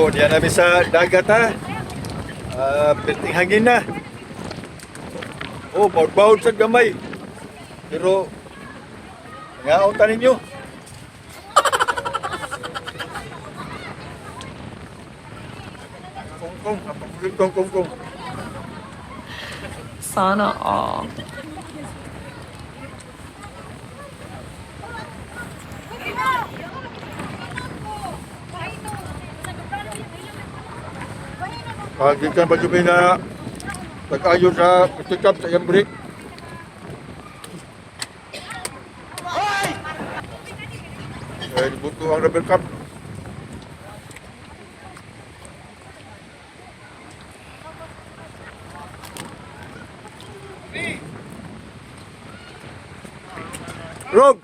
Oh, diyan namin sa dagat ha. Perting hangin na. Oh, baud-baud sa gamay. Pero, ngaon ta ninyo. Kung, kung. Sana all. Pagikan pa kami na pag-ayo sa pick-up sa iyang break. Eh, buto ang rubber cup. Rob!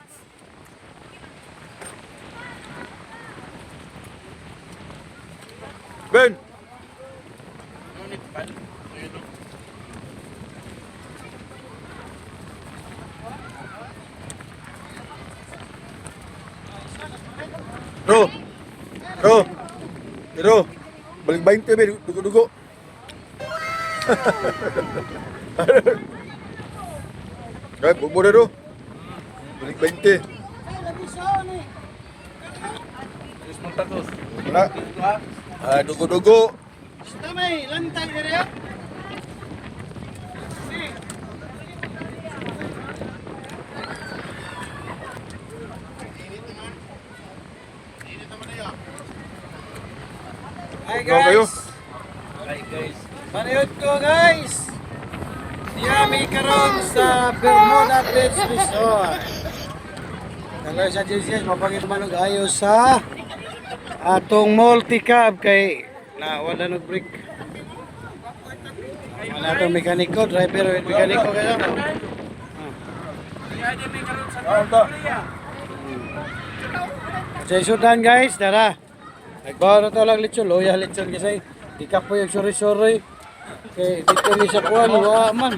Ben! Bro, balik 20 be, dugo-dugo. Ay, bubo na do. Balik 20. Wala. Dugo-dugo. May lantay dere. Hi Kayo? guys. Hi guys. Panood ko guys. Yami karon sa Bermuda Beach Resort. Kaya sa Jesus mapagit manog ayo sa atong multi-cab kay na wala nag break. Wala itong mekaniko, driver with mekaniko kayo. Sa isudan guys, tara. Nagbawa na ito lang lechon, loya lechon kasi di ka po yung suri-suri. Kaya dito ni sa kuwan, wala man.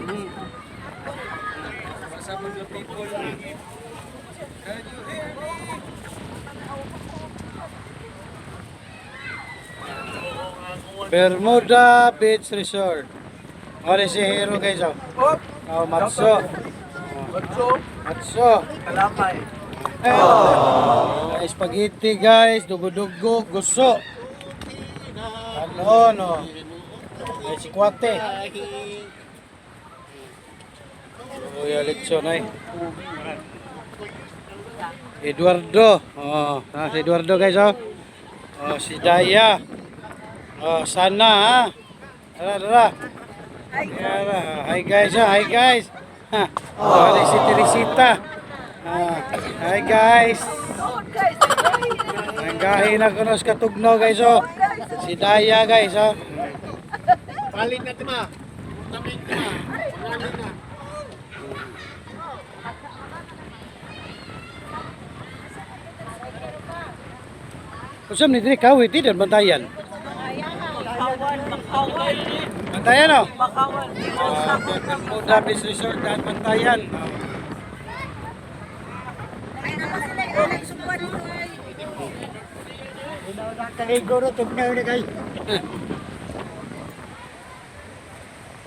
Bermuda Beach Resort. Ano si Hero guys, oh. Oh, Matso. Matso. Kalamay. Spaghetti guys, dugo-dugo, gusto. Ano, no. Ay, si Kwate. Oh, yung lechon ay. Eduardo. Oh, si Eduardo guys, oh. Oh, si Daya. Oh, sana ha. Tara. Hi guys, hi guys. Ha. Oh, si Teresita. Hi guys. Nanggahi na ko sa katugno guys, oh. Si Daya guys, oh. Palit na tima. Tamin tima. Palit na. Kusam ni diri kawit din bantayan. Bantayan oh. Bermuda Beach Resort dan bantayan.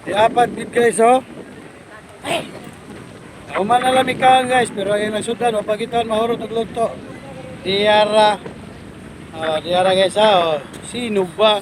Di apat bit guys, oh. Uman na lamig ka guys, pero ayun nagsudan, pagitan mahurot ang luto. Diara. Diara guys, oh. Sino ba?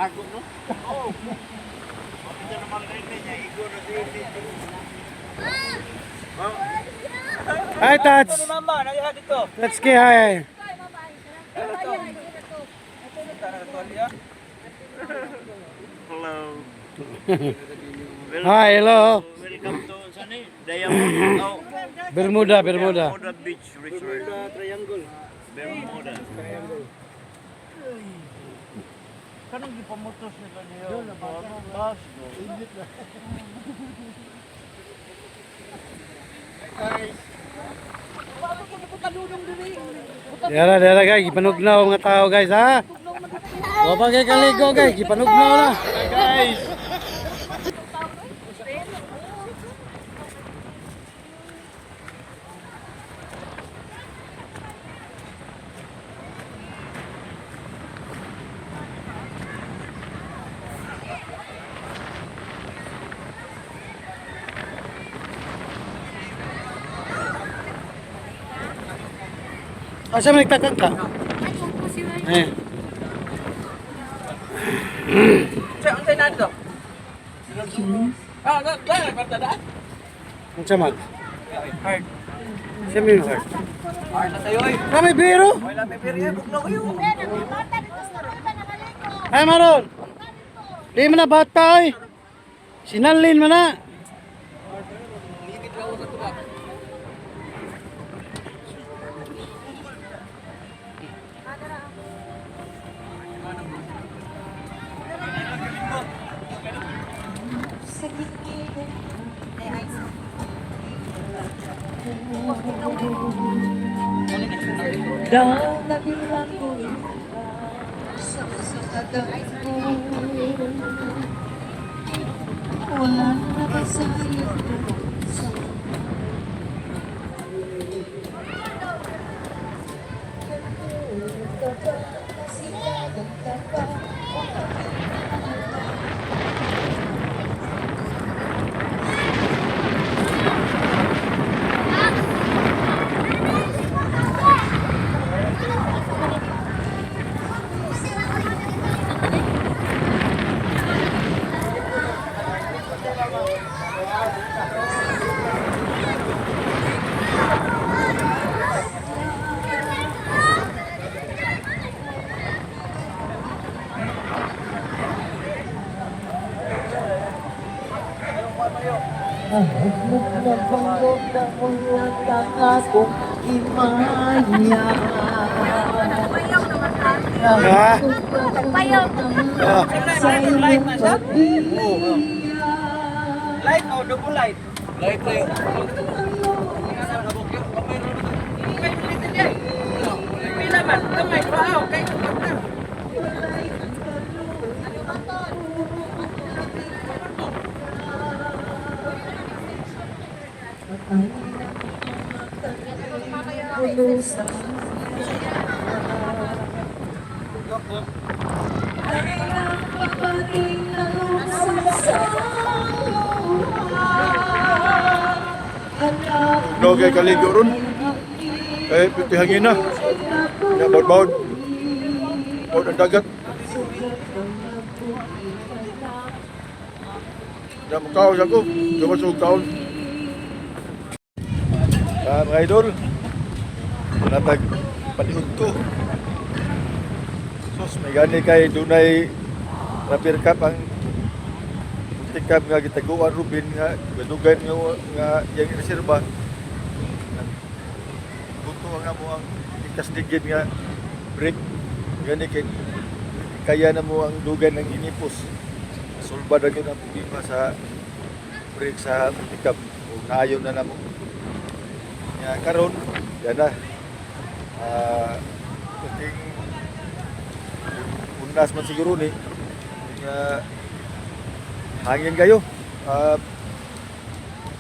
Tago no? Oo. Kita naman rin niya igo na Hi, Tats. Mama, nagihad dito. Let's get hi. Hello. Hi, hello. Welcome to Sani, Diamond. Oh, Bermuda. Bermuda Beach Resort. Triangle. Bermuda. Kanang gipamotos nila niyo. Bas. Dara guys, ipanugnaw ang mga tao guys ha. O bagay kaligo guys, ipanugnaw na. Guys. Asa man nagtatanta? Eh. Siya, ang tayo na dito. Nagpartada? Ang samad. Hard. Siya may heart. Hard na tayo eh. Kami biro. Wala may periya, buklo kayo. Ay maron. Di mo na bata eh. Sinalin mo na. Daw nabilang ko sa kasagagan ko. Wala na ba sa iyo sa Nagbanggog na mga kakakong imanya. Ha? Sa iyong pag-ibig. Light o double light? Light tayo. Pila man, kamay, paaw, kay kapag. No kay kaligo ron. Kay piti hangin na. Ya baud-baud. Baud ang dagat. Ya makaw sa ko. Dumasog taon. Mga idol. Natag palihog ko. Sus, may gani kay dunay rapir cup ang tikab nga gitaguan Rubin nga gadugan nga yang reserba. Buto nga mo ang ikastigid nga break gani kay kaya na mo ang dugan ng inipos. Sulba na gyud ang problema sa break sa tikab o naayon na namo. Ya karon yan na. Kunting undas man siguro ni hangin kayo.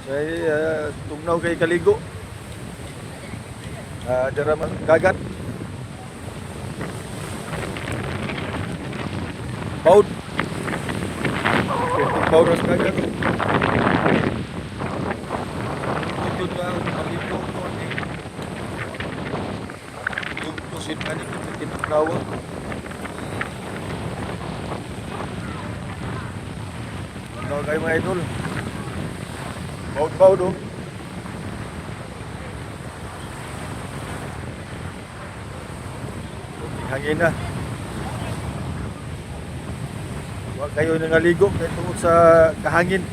Saya tugnaw kay kaligo. Dara man dagat. Baud. Baud sa dagat. Tutun nga kaligo ko ni. Tusin ani kitugnaw. Ano kayo mga idol? Baud-baud oh. Hangin na. Huwag kayo nangaligo kahit tungkol sa kahangin.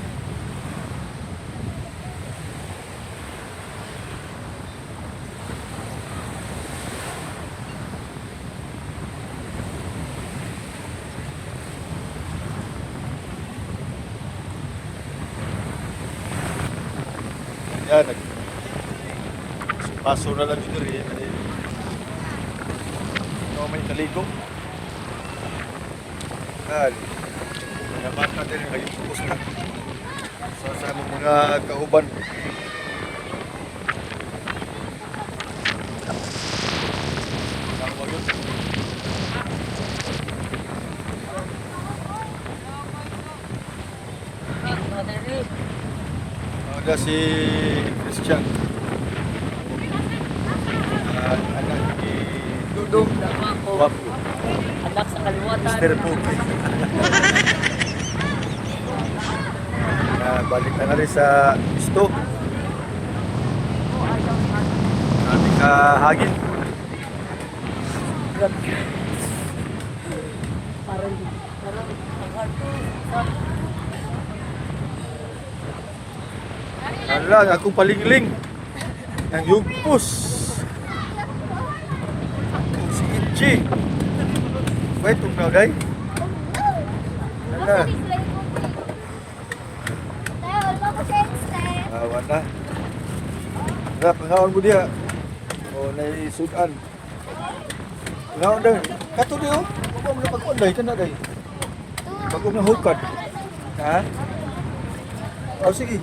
Yan, paso na lang dito rin. May kaligo. Mga bata din ngayong pupus na. Sa among mga kauban. Ada si Christian. Anak ni Dudong dama ko. Wapo. Anak sa kaliwatan. Mr. Puki. Balik na rin sa pisto. Ating kahagin. Alang, akong palingling. Ang yugpos. Si Itchy. Wait, itong nagay. Ala. Awan na. Wala, pangawan mo diya. O, naisudan. Pangawan daw. Kato diyo. Huwag mo na pag-onday. Ito na day. Pag mo na hukad. Ha? O, sige.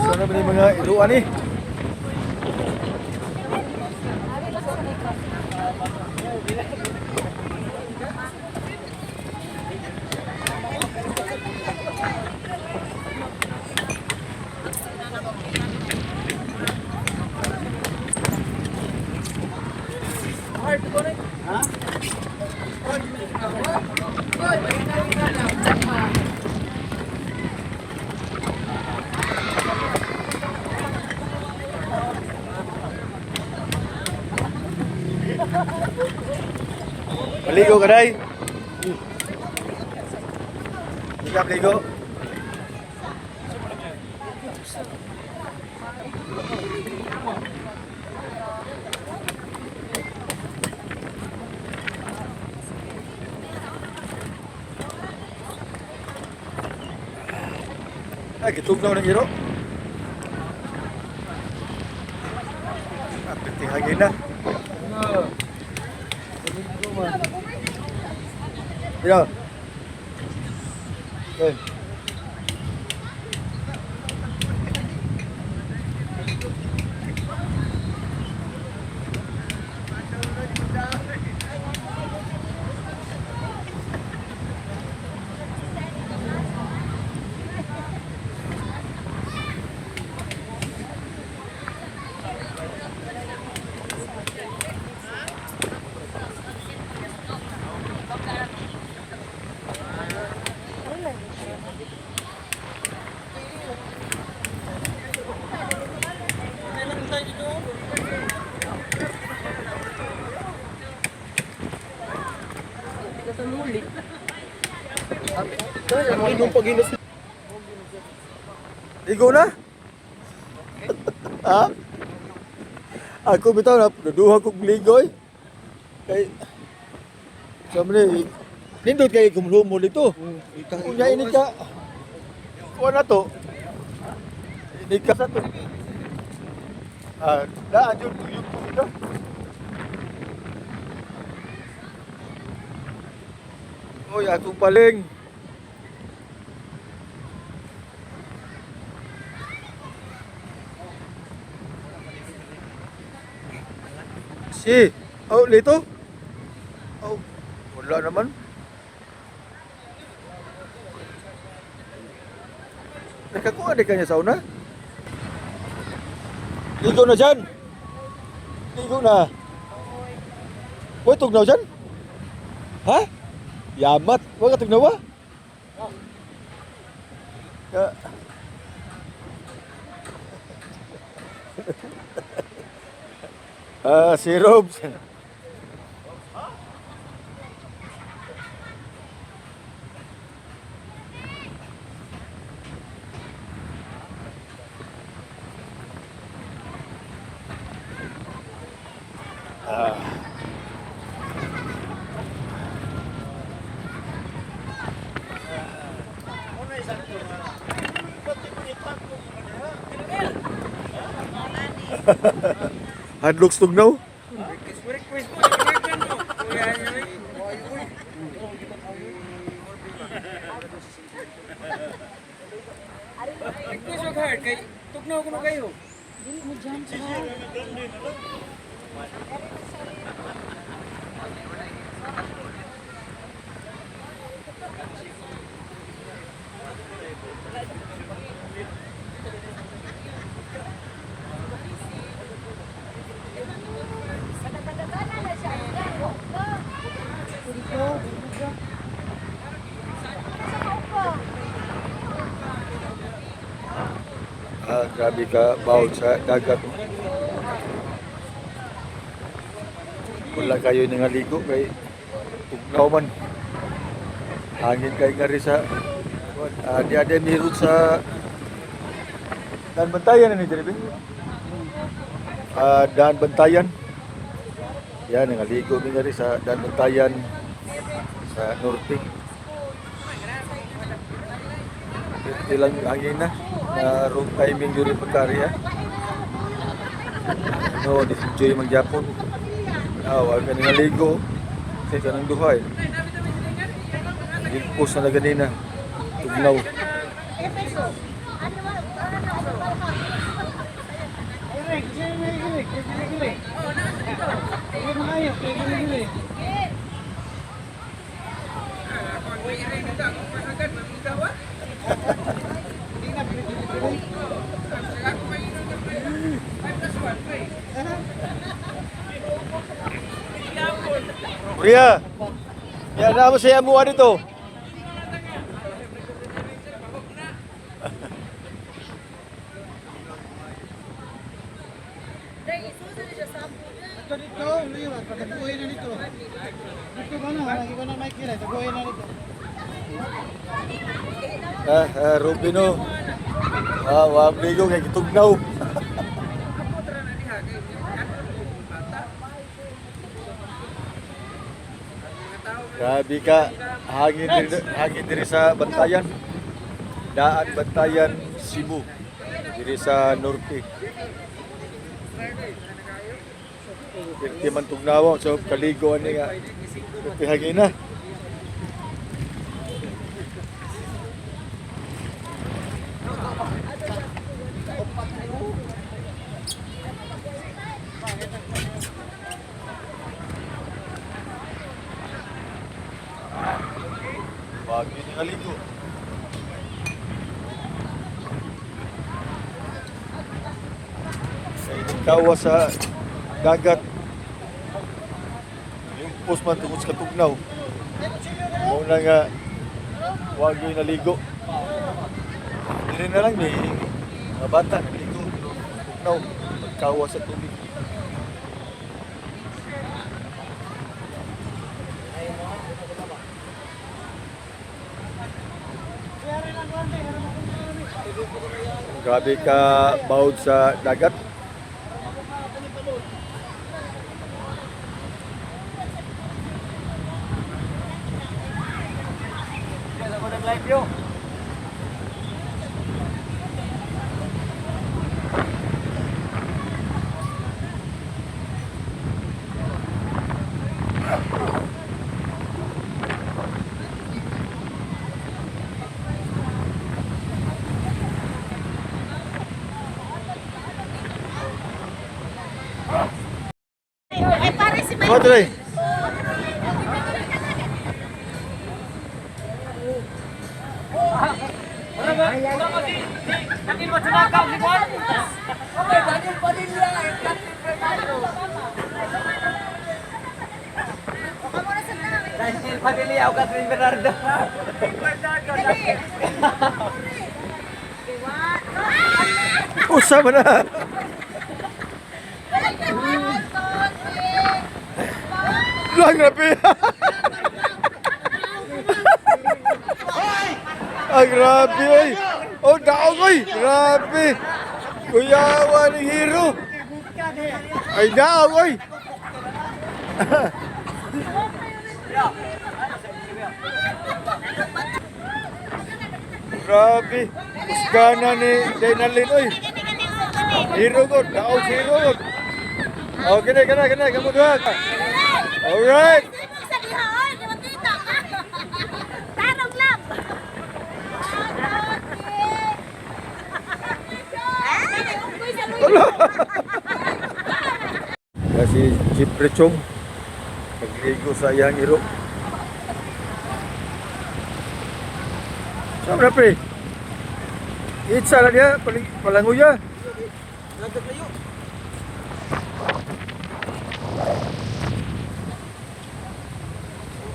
Sana ba yung mga iluan eh? Maligo ka day? Hindi ka maligo? Ay, kitugnaw ng iro. Piting hagin na. Yo. Good. Ligo na? Ha? Ako bitaw na duha kog ligoy. Kay sabi ni nindot kay kumlumo dito. Kunya ini ka. Kuha na to. Ini ka sa to. Daan yun tuyok ko dito. Oy, akong paling. Si, oh, lito? Oh, wala naman. Nakakuha di kanya sauna? Ligo na dyan. Ligo na. Uy, tugnaw dyan? Ha? Yamat. Huwag ka tugnaw ba? Si Robs. Hadlok tugnaw. Request mo, request mo. Kuya, request mo hard kay tugnaw ko na kayo. Dili mo dyan sa Grabe ka bawod sa dagat. Wala kayo nangaligo kay tugnaw man. Hangin kay nga rin sa di nirot sa daan bantayan ni Jeremy. Daan bantayan. Yan nangaligo mi nga rin sa daan bantayan sa norte. Ilang hangin na wrong timing duri pagkarya. No, di-enjoy mag-Japon. Wag ka nangaligo. Kasi ka nang duhay. Impos na ganina. Tugnaw. Kuya, yan na mo saya mo dito. Ito dito, liwat, pagkabuhin na dito. Dito ba na, lagi ba na mic nila, taguhin na dito. Rubino. Wag ligo kay kitugnaw. Grabe ka, hangin diri sa Bantayan. Daan Bantayan, Cebu. Diri sa norte. Di man tugnaw so kaligo ani nga. Hangin na. Wag yun yung aligo. Kawa sa dagat. Yung post man tungkol sa katugnaw. Muna nga, wag yun naligo. Hindi na lang may mga bata naligo. Tugnaw, magkawa sa tubig. Grabe ka bawod sa dagat. Ano tuloy? Daniel Padilla o Catherine Bernardo. Usama na. Lang, grabe. Ah, grabe, oy. Oh, daog, oy. Grabe. Kuyawa ni Hero. Ay, daog, oy. Grabe. Usgana ni Dainalin, oy. Hero ko, daog Hero ko. Oh, kena. Kamu dua. Alright. Tarong lang. Kasi Jipre Chong nagligo sa iyang iro. Sama pre. Itsa na dia palanguya. Nagkat kayo.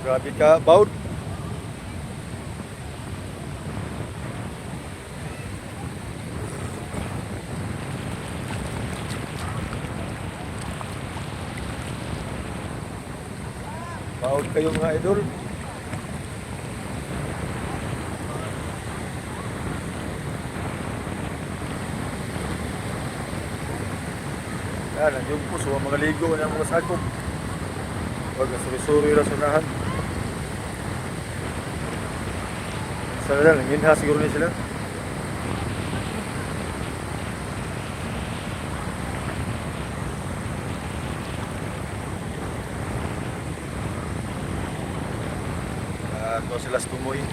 Grabe ka, baut. Baut kayo mga idol. Yan, nandiyon po sa mga ligo ng mga sakop. Huwag na suri-suri rasunahan. Sana lang, nanginha siguro niya sila. Ito sila tumoy.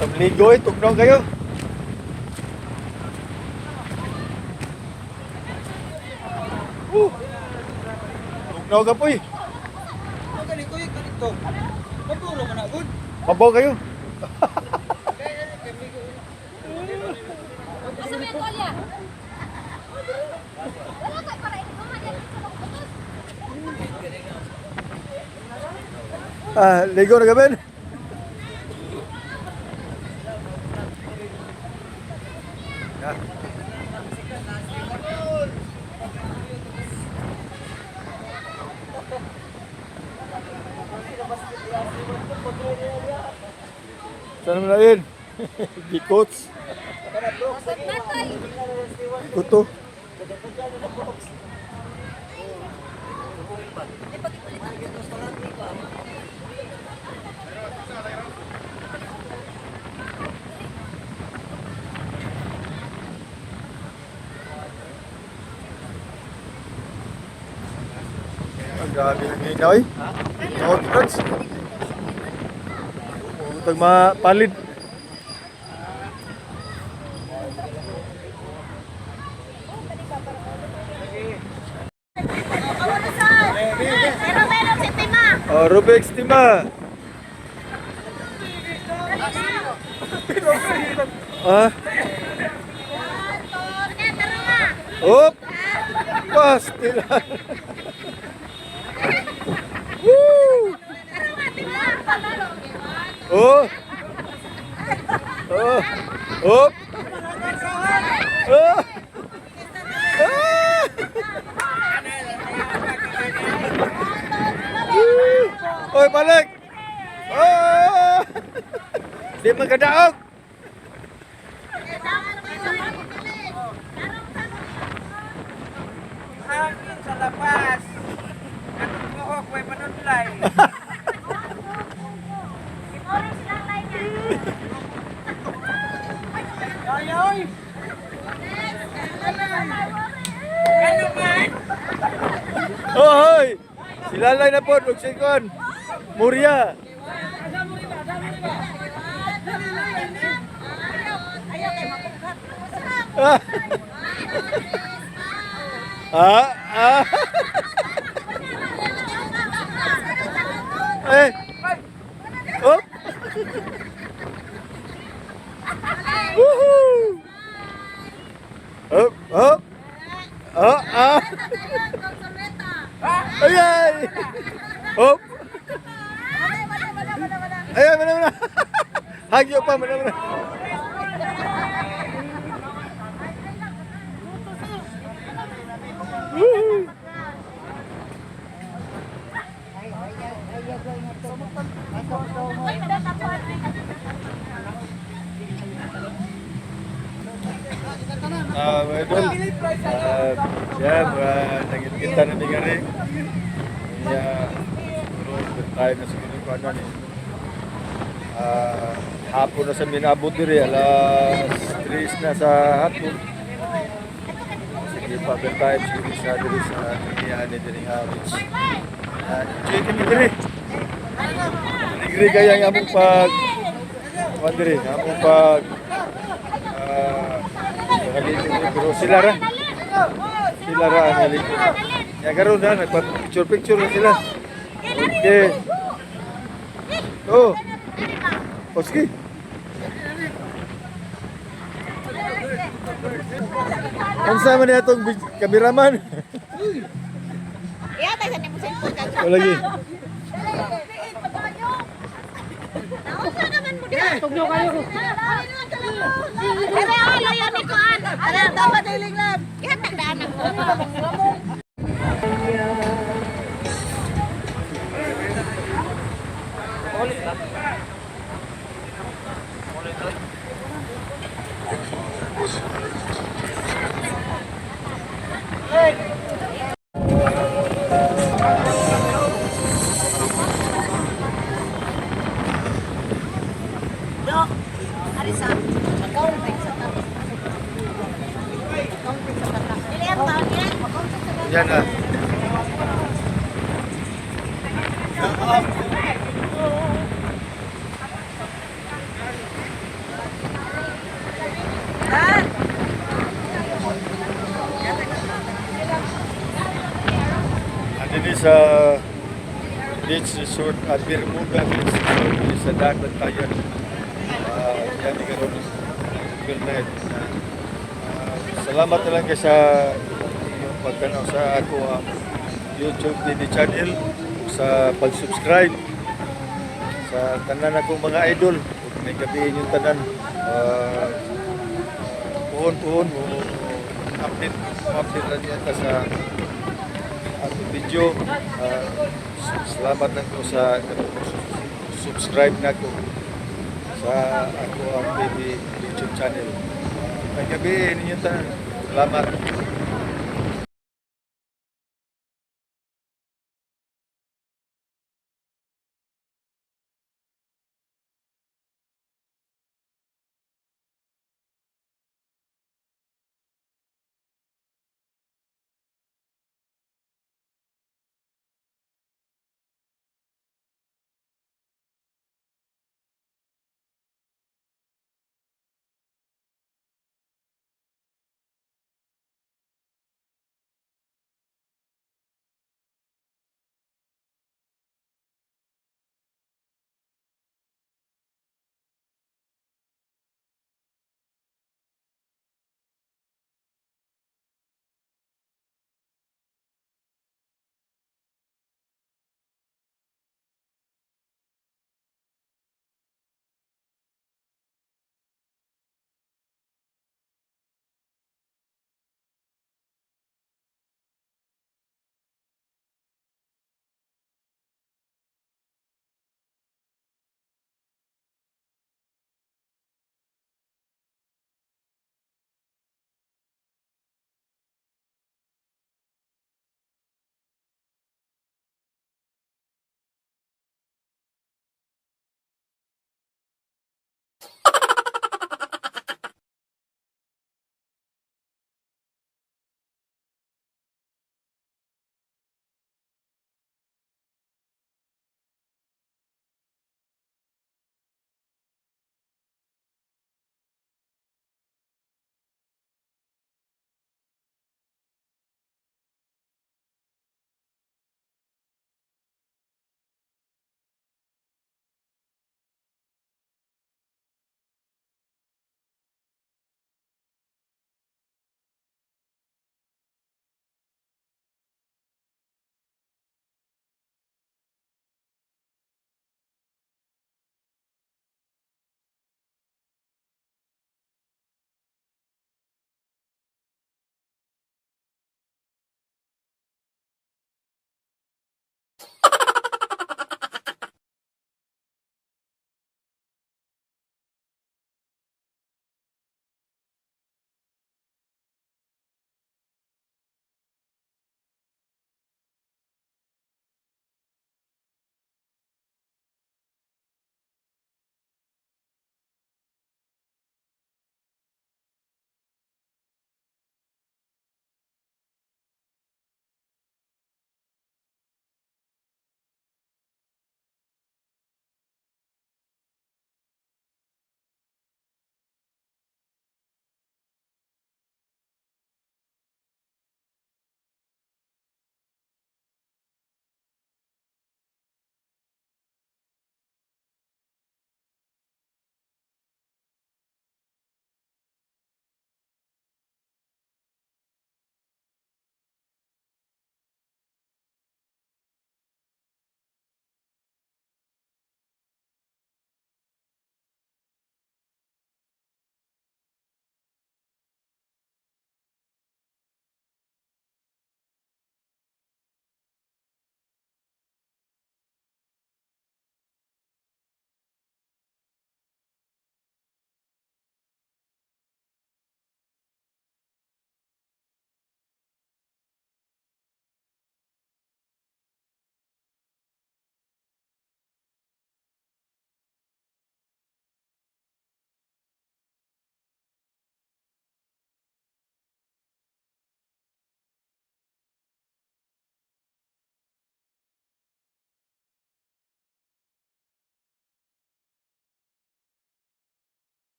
Tamligoy, tugnaw kayo. Tugnaw ka po eh. Ganito yung ganito. Paburo mo na, good. Mabaw kayo. Asa may tolya? Wala ka para ito mo diyan sa Ligo na gabi. Ya. Saan naman na yun? Gikots. Gikoto. Ang grabe ng hinaw eh. Out friends. Huwag mapalid. Pero meron si Tima. Oh, Rubex Tima. Ah, op. Pasti lah. Woo. Oh. Oh. Op. Oh. Ah. Oi, balik. Oh. Di magkadaog. Hangin sa labas. Katong buhok, may panudlay. Ilalay na po, Lugsikon. Murya. Ah. Ah. Eh. Oh. Woohoo. Up, up. Ah. Ayan. Up. Ayan, mana. Hagyo pa, mana. Woohoo. Mga idol, yan, nangit-kita na nga rin. Siguro, tayo na siguro kung ano ni. Hapon na sa minabot diri, alas 3 na sa hapon. Sige, pabel time, siguro sa diri sa tinihan ni diri habits. Enjoy kami diri. Ligri kaya ang among pag, diri, among pag, pero sila ra ang nalito. Ya karon na nagpa-picture na sila. Okay. Oh. Oski. Ang sama niya itong kameraman. Iya, tayo sa nimo cellphone ka. O lagi. Nausa naman mo diha. Tugno kayo. Pero ano yan ni Kuan? Ala, dapat diling lang. Iya, tandaan ako. Ari sa accounting sa tapos. Accounting sa tapos. Dili ang taon yan. Yan na. Andini sa beach resort at Bermuda Beach Resort dito sa dagat tayo. Yan ni karon overnight. Salamat na lang kayo sa inyong pagtanaw sa ako ang YouTube TV channel, sa pag-subscribe sa tanan akong mga idol. Kung may gabihin yung tanan, puhon mo update lang yata sa ating video. Salamat lang ko sa subscribe na ko sa ako ang TV YouTube channel. May gabihin yung tanan. Salamat.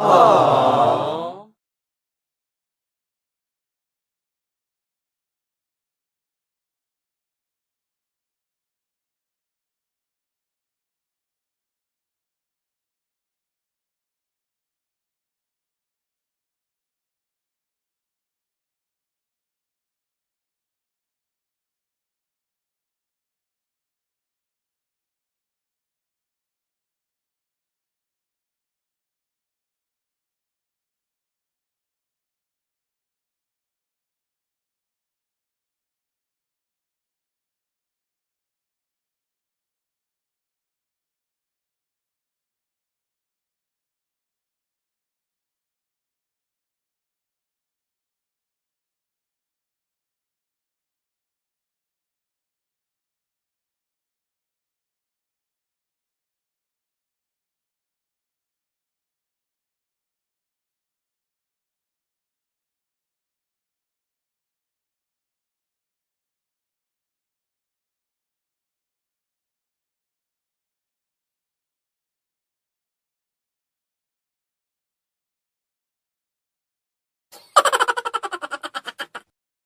Oh.